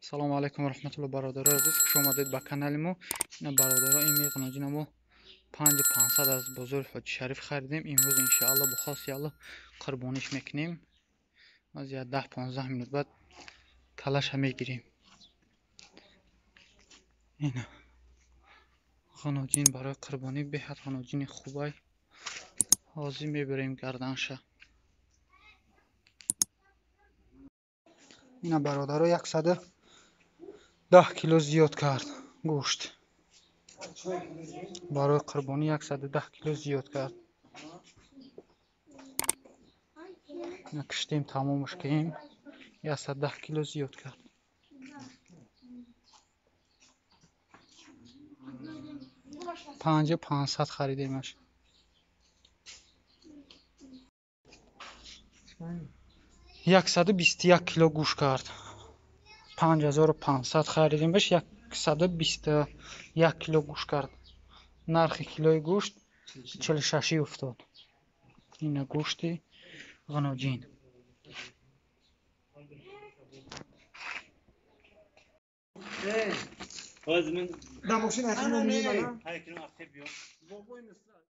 Assalomu alaykum va rahmatullohi barodarlar aziz, xush omadید ба канали мо. ина бародаро ин меғноҷина мо 5500 аз бозори ҳоҷи шариф харидем. имрӯз иншоалло бо хоси алло қурбониш мекунем. аз я 10-15 минут баъд калаша мегирем. ина ғаноҷин барои қурбонӣ беҳад ғаноҷини хубай ҳозир мебарем гарданша. ина бародаро 110 кило зиёд кард гӯшт. барои қурбонӣ 110 кило зиёд кард. ина киштем тамомаш кардем. 110 кило зиёд кард. پنجه 500 خریدیمش. 121 کیلو گوشت کرد. 5500 خریدیمش. 121 کیلو گوشت کرد. نرخ کیلوی گوشت 46 افتاد. این گوشت غنوجین. Özümün. Damoşin akşam olmuyor bana. Her gün aktif yok.